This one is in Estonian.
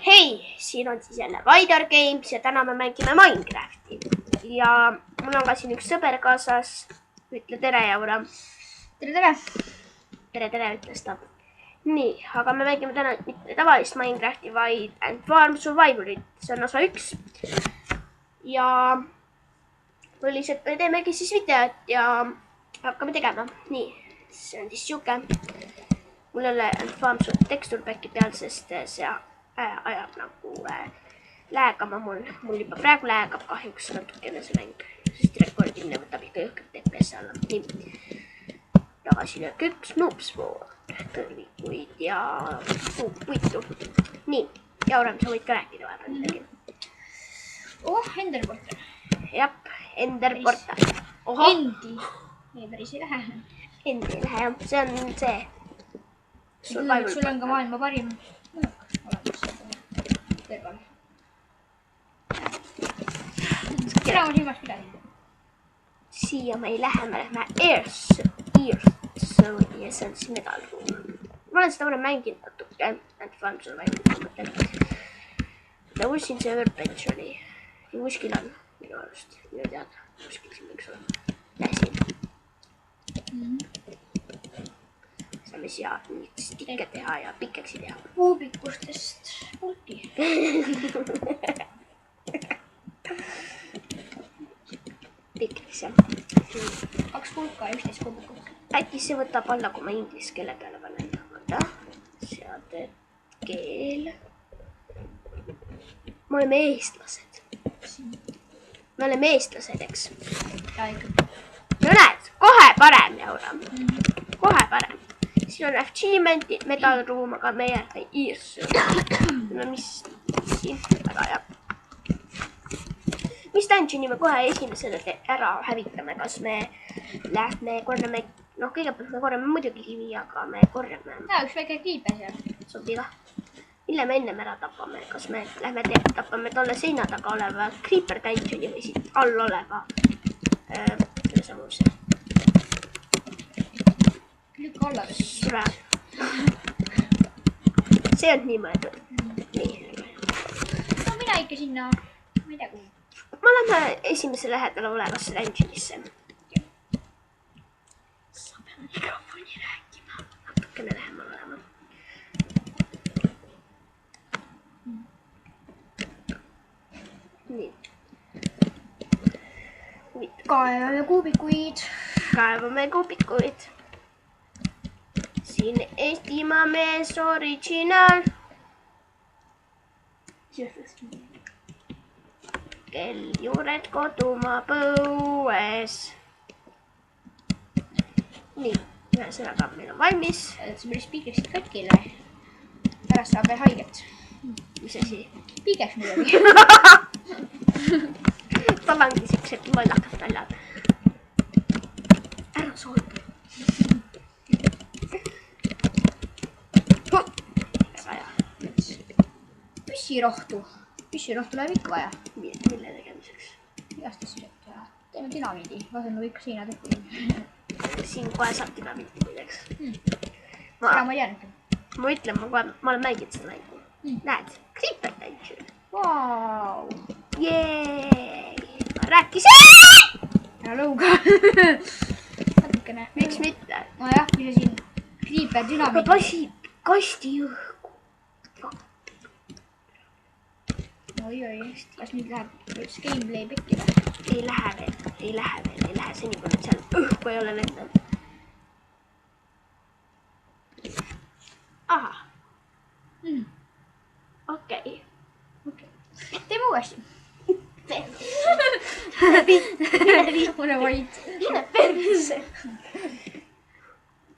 Hei, siin on siis jälle Vaidar Games ja täna me mängime Minecrafti. Ja mul on ka siin üks sõber kaasas. Ütle tere, Jaura. Tere! Tere, ütles ta. Nii, aga me mängime täna mitte tavalist Minecrafti, vaid Ant Farm Survivalit. See on osa 1. Ja põhiliselt me teemegi siis videot ja hakkame tegema. Nii, see on siis siuke. Mul ei ole Ant Farm tekstur back'i peal, sest see ajab nagu läägama mul juba praegu läägab kahjuks natukene see mäng, sest rekordimine võtab ikka jõhkrat TPS alla. Nii, tagasi löök 1, noobsvoor, tõrvikuid ja puitu. Nii, Jaurem, sa võid ka rääkida vahepeal midagi. Enderportal. Jep, Enderportal. Endi. Ei, päris ei lähe. Endi ei lähe, jah. See on see. Sul on ka maailma parim mõõk olemas kõrval. Seda ma silmas pidanud. Siia me ei lähe, me lähme Earthzone'i ja see on siis Metal Room. Ma olen seda varem mänginud natuke, Ant Farm Survivalit mõtlen. Tõusin see Workbench-oli. Kuskil on minu arust, minu teada. Kuskil siin võiks olla. Läsin. Saame siia stikke teha ja pikeksi teha. Kuubikustest pulki. Pikeks, jah. 2 pulka ja 11 kuubikut. Äkki see võtab alla, kui ma inglise keele peale panen. Vaata, seade keel. Me oleme eestlased. Me oleme eestlased, eks? Ja ikka. No näed, kohe parem, Jaura. Kohe parem. Siin on achievementid, Metal Room, aga meie ei Earthzone. No mis siin? Väga hea. Mis dungeoni me kohe esimesena ära hävitame? Kas me lähme korjame, kõigepealt me korjame muidugi kivi, aga me korjame. Ja, üks väike kriipe seal. Sobiga. Mille me ennem ära tapame? Kas me lähme tapame tolle seina taga oleva creeper dungeoni või siit all oleva samuse? Lükka alla. See on nii mõeldud. Nii. No mina ikka sinna, ma ei tea kuhu. Me oleme esimese lähedal olevasse dungeonisse. Sa pead mikrofoni rääkima. Natukene lähemal olema. Nii. Kaevame kuubikuid. Kaevame kuubikuid. Siin Eestimaa mees original. Kel juured kodumaa põues. Nii, ühesõnaga meil on valmis. See päris piigeksid katkile. Pärast saab veel haiget. Mis asi? Piigeks midagi. Tal ongi siuksed mõllakad naljad. Ära solbu. Püssirohtu läheb ikka vaja. Mille tegemiseks? Igast asjad ja teeme dünamiidi. Vasemlu ikka seina tehti. Siin kohe saab dünamiidi muideks. Seda ma ei teadnud. Ma ütlen, ma olen mänginud seda mängu. Näed, Creeper Dungeon. Vau! Jeeey! Ma rääkisin! Ära lõuga. Natukene. Miks mitte? Nojah, kui sa siin Creeper dünamiidi. Ma pasib kasti õhku. Oi, kas nüüd läheb üks gameplay pekki või? Ei lähe seni, kui nüüd seal õhku ei ole lendanud. Aha. Okei. Teeme uuesti. Mine Ole vait. Mine perse.